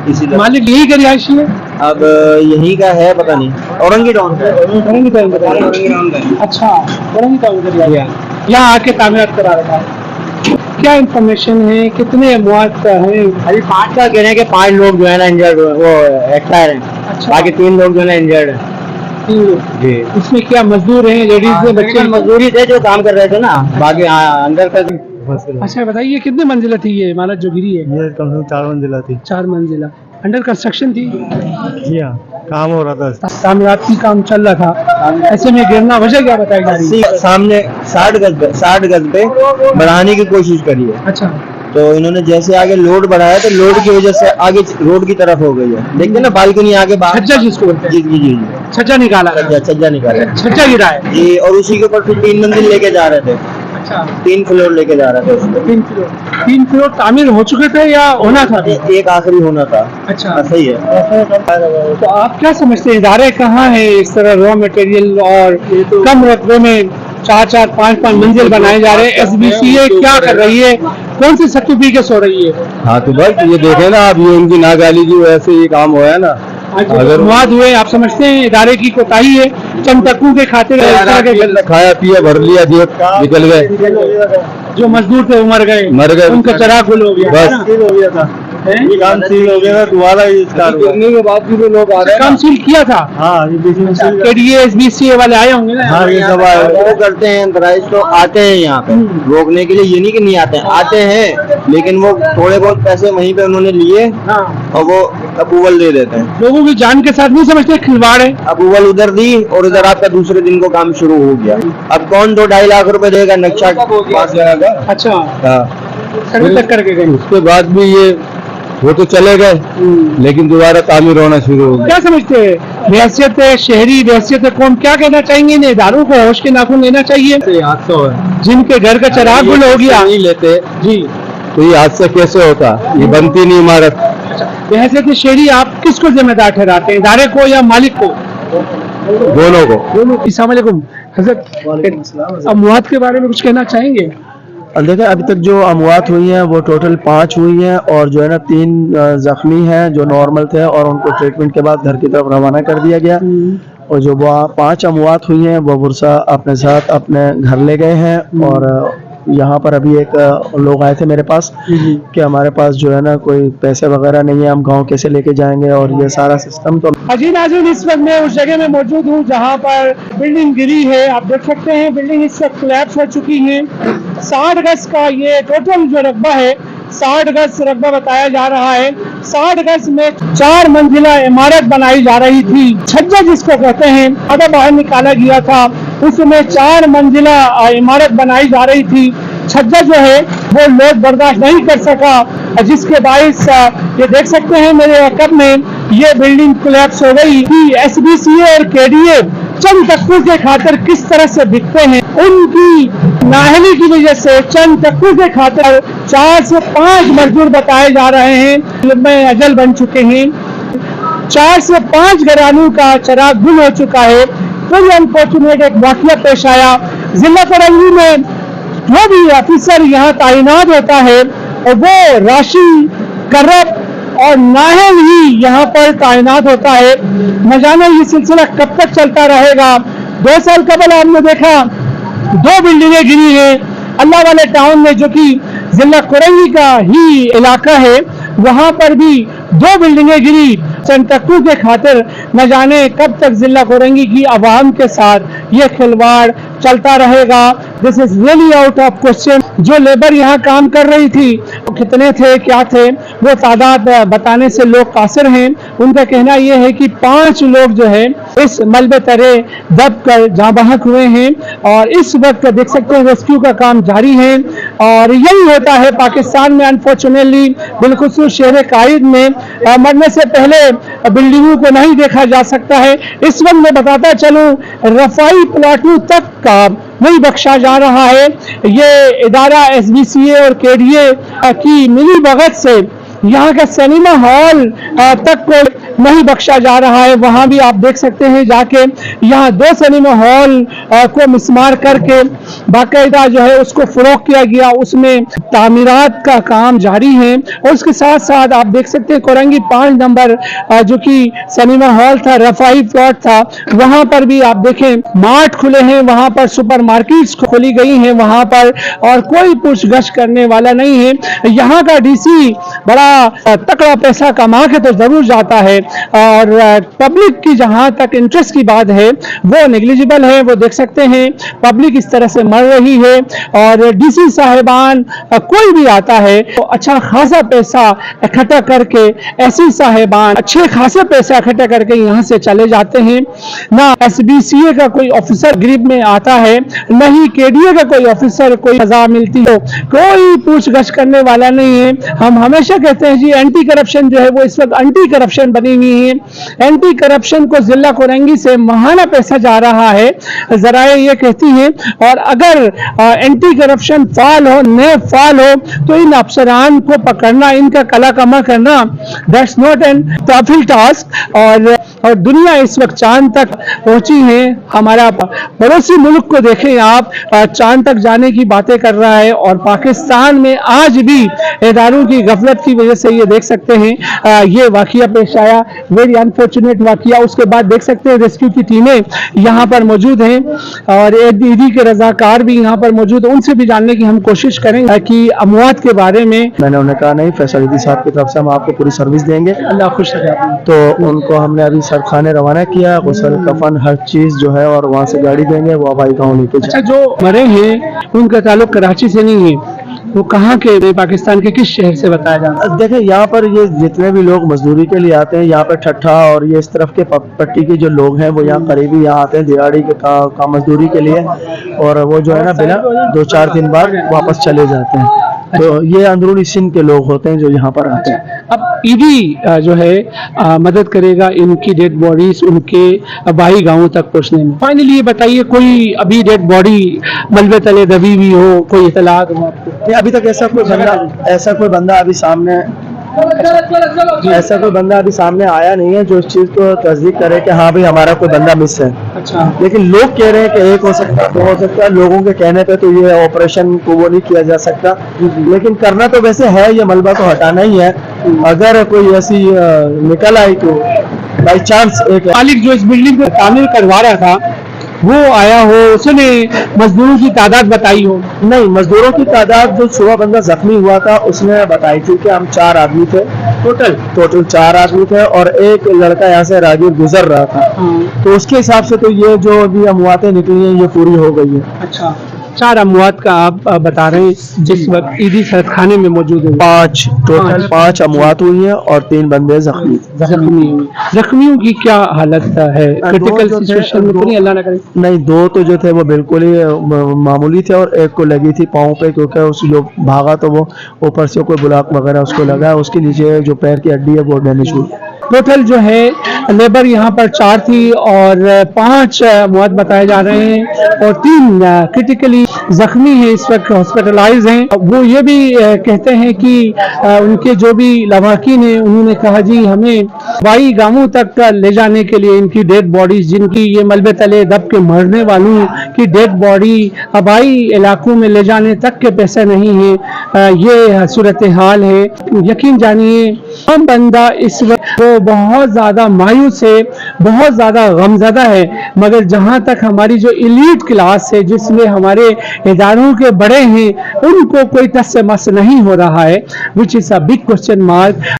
इसी तरह। मालिक यही का रिहायशी है? अब यहीं का है पता नहीं, औरंगी टाउन का है। औरंगी टाउन का है। अच्छा, औरंगी टाउन का रिहायशी यहाँ आके तामीरात करा रखा है। क्या इन्फॉर्मेशन है, कितने अमवात हैं? अभी 5 का कह रहे हैं कि 5 लोग जो है ना इंजर्ड, वो एक्सपायर हैं। अच्छा, बाकी 3 लोग जो है ना इंजर्ड हैं। 3 लोग जी। इसमें क्या मजदूर हैं, लेडीज हैं, बच्चे? मजदूरी थे जो काम कर रहे थे ना, बाकी अंदर का। अच्छा बताइए, कितने मंजिला थी ये इमारत जो गिरी है? ये कम से कम 4 मंजिला थी। 4 मंजिला। अंडर कंस्ट्रक्शन थी? जी हाँ, काम हो रहा था, तामीराती काम चल रहा था, ऐसे में गिरना वजह क्या बताई जा रही है? सामने 60 गज पे बढ़ाने की कोशिश करी है। अच्छा, तो इन्होंने जैसे आगे लोड बढ़ाया तो लोड की वजह से आगे रोड की तरफ हो गई है। देखते ना बालकनी आगे बाहर। छज्जा जिसको बोलते जी हैं? जी जी जी, छज्जा निकाला है? छज्जा निकाला छज्जा गिरा है जी। और उसी के ऊपर फिर 3 मंजिल लेके जा रहे थे। अच्छा, 3 फ्लोर लेके जा रहे थे उसमें। 3 फ्लोर तामीर हो चुके थे या होना था? एक आखिरी होना था। अच्छा, हाँ, सही है। तो आप क्या समझते हैं, इदारे कहाँ हैं इस तरह रॉ मटेरियल और कम रकबे में 4-4, 5-5 मंजिल बनाए जा रहे हैं? SBCA क्या कर रही है, कौन सी सख्ती पी के सो रही है? हाँ तो बस ये देखे ना आप, ये उनकी नागाली की वजह से ये काम हुआ है ना। अगर मौत हुए, आप समझते हैं इदारे की कोताही है, चंद तक्कू के खातिर इस तरह के खाया पिया भर लिया, जेब निकल गए, जो मजदूर थे वो मर गए, उनका चराग गुल हो गया, बस सील हो गया था। काम सील हो गया, दोबारा गिरने के बाद भी लोग आ रहे हैं। काम सील किया था? हाँ, KDA SBCA वाले आए होंगे ना? हाँ, ये सब वो करते हैं दराइश, तो आते हैं यहाँ पे रोकने के लिए। ये नहीं कि नहीं आते हैं, आते हैं, लेकिन वो थोड़े बहुत पैसे वहीं पे उन्होंने लिए हाँ, और वो अप्रूवल दे देते हैं। लोगों की जान के साथ नहीं समझते, खिलवाड़ है। अप्रूवल उधर दी और उधर आपका दूसरे दिन को काम शुरू हो गया। अब कौन 2-2.5 लाख रुपए देगा नक्शा पास लगाकर? अच्छा, हाँ, सर्वे तक करके गए। उसके बाद भी ये वो तो चले गए, लेकिन दोबारा तामीर होना शुरू हो गया। क्या समझते हैं, हैसियत शहरी, हैसियत कौम, क्या कहना चाहेंगे? इन इदारों को होश के नाखून लेना चाहिए। जिनके घर का चराग गुल हो गया नहीं लेते जी, तो ये हादसा कैसे होता? ये बनती नहीं इमारत। हैसियत शहरी आप किसको जिम्मेदार ठहराते हैं, इदारे को या मालिक को? दोनों को। अस्सलाम वालेकुम हज़रत, अमवात के बारे में कुछ कहना चाहेंगे? देखिए, अभी तक जो अमवात हुई हैं वो टोटल 5 हुई हैं, और जो है ना 3 जख्मी हैं जो नॉर्मल थे, और उनको ट्रीटमेंट के बाद घर की तरफ रवाना कर दिया गया। और जो 5 अमवात हुई हैं वो बुरसा अपने साथ अपने घर ले गए हैं। और यहाँ पर अभी एक लोग आए थे मेरे पास कि हमारे पास जो है ना कोई पैसे वगैरह नहीं है, हम गांव कैसे लेके जाएंगे, और ये सारा सिस्टम। तो अजी नाज़रीन, इस वक्त मैं उस जगह में मौजूद हूँ जहाँ पर बिल्डिंग गिरी है। आप देख सकते हैं बिल्डिंग इस वक्त कोलैप्स हो चुकी है। 60 गज का ये टोटल जो रकबा है, 60 गज रकबा बताया जा रहा है। 60 गज में 4 मंजिला इमारत बनाई जा रही थी। छज्जा जिसको कहते हैं, आधा बाहर निकाला गया था, उसमें 4 मंजिला इमारत बनाई जा रही थी। छज्जा जो है वो लोग बर्दाश्त नहीं कर सका, जिसके बाइस ये देख सकते हैं मेरे अकब में ये बिल्डिंग कोलैप्स हो गई। SBCA और KDA चंद तक्कू के खातिर किस तरह से बिकते हैं, उनकी नाहली की वजह से चंद तक्कू के खातिर 4 से 5 मजदूर बताए जा रहे हैं में अजल बन चुके हैं। 4 से 5 घरानों का चराग गुल हो चुका है। फिर अनफॉर्चुनेट एक वाकया पेश आया। जिला कोरंगी में जो भी ऑफिसर यहाँ तैनात होता है और वो राशि करब और नाहल ही यहाँ पर तैनात होता है। न जाने ये सिलसिला कब तक चलता रहेगा। 2 साल कबल आपने देखा 2 बिल्डिंगें गिरी हैं अल्लाह वाले टाउन में, जो कि जिला कोरंगी का ही इलाका है। वहां पर भी 2 बिल्डिंगें गिरी चंद तक्कू के खातिर। न जाने कब तक जिला कोरंगी की आवाम के साथ ये खिलवाड़ चलता रहेगा। This is really out of question. जो लेबर यहाँ काम कर रही थी वो कितने थे, क्या थे, वो तादाद बताने से लोग कासिर हैं। उनका कहना यह है कि 5 लोग जो है इस मलबे तरे दब कर जहाँ बहक हुए हैं, और इस वक्त देख सकते हैं रेस्क्यू का काम जारी है। और यही होता है पाकिस्तान में अनफॉर्चुनेटली, बिल्कुल शहर कायद में मरने से पहले बिल्डिंगों को नहीं देखा जा सकता है। इस वक्त मैं बताता चलूं, रफाई प्लाटू तक का नहीं बख्शा जा रहा है। ये इदारा SBCA और KDA की मिली भगत से यहाँ का सिनेमा हॉल तक को नहीं बख्शा जा रहा है। वहाँ भी आप देख सकते हैं जाके, यहाँ 2 सिनेमा हॉल को मिसमार करके बाकायदा जो है उसको फरोख किया गया, उसमें तामीरात का काम जारी है। और उसके साथ साथ आप देख सकते हैं कोरंगी 5 नंबर जो कि सिनेमा हॉल था, रफाई प्लॉट था, वहाँ पर भी आप देखें मार्ट खुले हैं, वहाँ पर सुपर मार्केट्स खोली गई हैं वहाँ पर, और कोई पूछगछ करने वाला नहीं है। यहाँ का डीसी बड़ा तकड़ा पैसा कमा के तो जरूर जाता है, और पब्लिक की जहाँ तक इंटरेस्ट की बात है वो नेग्लिजिबल है। वो देख सकते हैं पब्लिक इस तरह से मर रही है, और डीसी साहिबान कोई भी आता है तो अच्छा खासा पैसा इकट्ठा करके, ऐसी साहिबान अच्छे खासे पैसा इकट्ठा करके यहाँ से चले जाते हैं। ना SBCA का कोई ऑफिसर ग्रिप में आता है, न ही KDA का कोई ऑफिसर कोई सजा मिलती हो, कोई पूछगछ करने वाला नहीं है। हम हमेशा कहते हैं जी एंटी करप्शन जो है वो इस वक्त एंटी करप्शन बनी हुई है। एंटी करप्शन को जिला कोरंगी से महाना पैसा जा रहा है, जराए ये कहती हैं। और अगर एंटी करप्शन फाल हो, न फाल हो, तो इन अफसरान को पकड़ना, इनका कला कमा करना, दैट्स नॉट एन टफिल टास्क। और दुनिया इस वक्त चांद तक पहुंची है। हमारा पड़ोसी मुल्क को देखें आप, चांद तक जाने की बातें कर रहा है, और पाकिस्तान में आज भी इदारों की गफलत की वजह से ये देख सकते हैं ये वाकया पेश आया, वेरी अनफॉर्चुनेट वाकया। उसके बाद देख सकते हैं रेस्क्यू की टीमें यहाँ पर मौजूद हैं, और ईदी के रजाकार भी यहाँ पर मौजूद हैं। उनसे भी जानने की हम कोशिश करेंगे कि अमवात के बारे में। मैंने उन्हें कहा नहीं, फैसल ईदी साहब की तरफ से हम आपको पूरी सर्विस देंगे, अल्लाह खुश रखे। तो उनको हमने अभी सरखाने रवाना किया, गुसल कफन हर चीज जो है, और वहाँ से गाड़ी देंगे, वो हवाई गाँव लेके अच्छा, जो मरे हैं उनका ताल्लुक कराची से नहीं है, वो कहाँ के, पाकिस्तान के किस शहर से बताया जा रहा है? देखिए यहाँ पर ये जितने भी लोग मजदूरी के लिए आते हैं, यहाँ पर ठट्ठा और ये इस तरफ के पट्टी के जो लोग हैं वो यहाँ करीबी यहाँ आते हैं दिहाड़ी के का मजदूरी के लिए, और वो जो है ना बिना 2-4 दिन बाद वापस चले जाते हैं। तो ये अंदरूनी सिंध के लोग होते हैं जो यहाँ पर आते हैं। अब ईदी जो है मदद करेगा इनकी डेड बॉडीज उनके आबाई गांवों तक पहुंचने में। फाइनली ये बताइए, कोई अभी डेड बॉडी मलबे तले दबी हुई हो, कोई इतलात हो आपको? अभी तक ऐसा कोई बंदा अभी सामने आया नहीं है जो इस चीज को तस्दीक करे कि हाँ भाई हमारा कोई बंदा मिस है। अच्छा, लेकिन लोग कह रहे हैं कि 1 हो सकता है, 2 हो सकता है। लोगों के कहने पे तो ये ऑपरेशन को वो नहीं किया जा सकता, लेकिन करना तो वैसे है, ये मलबा तो हटाना ही है। अगर कोई ऐसी निकल आई तो बाई चांस एक मालिक जो इस बिल्डिंग को तामीर करवा रहा था वो आया हो, उसने मजदूरों की तादाद बताई हो? नहीं, मजदूरों की तादाद जो सुबह बंदा जख्मी हुआ था उसने बताई थी कि हम 4 आदमी थे, टोटल 4 आदमी थे, और एक लड़का यहाँ से राहगीर गुजर रहा था। तो उसके हिसाब से तो ये जो अभी अमवातें निकली हैं ये पूरी हो गई है। अच्छा, 4 अमवात का आप बता रहे हैं जिस वक्त ईदी सैयद खाने में मौजूद है? 5 अमवात हुई हैं और 3 बंदे जख्मियों की क्या हालत है? क्रिटिकल सिचुएशन में तो नहीं, अल्लाह ना करे? नहीं, 2 तो जो थे वो बिल्कुल ही मामूली थे, और एक को लगी थी पाँव पे, क्योंकि उस जो भागा तो वो ऊपर से कोई ब्लॉक वगैरह उसको लगा, उसके नीचे जो पैर की हड्डी है वो डैमेज हुई। टोटल जो है लेबर यहाँ पर 4 थी, और 5 मौत बताए जा रहे हैं, और 3 क्रिटिकली जख्मी हैं, इस वक्त हॉस्पिटलाइज हैं। वो ये भी कहते हैं कि उनके जो भी लवाकिन हैं उन्होंने कहा जी हमें हवाई गांवों तक ले जाने के लिए इनकी डेड बॉडी, जिनकी ये मलबे तले दब के मरने वालों की डेड बॉडी हवाई इलाकों में ले जाने तक के पैसे नहीं है। ये सूरत हाल है। यकीन जानिए हम बंदा इस वक्त वो बहुत ज्यादा मायूस है, बहुत ज्यादा गमज़दा है, मगर जहां तक हमारी जो एलीट क्लास है जिसमें हमारे इदारों के बड़े हैं उनको कोई टस से मस नहीं हो रहा है, which is a big question mark.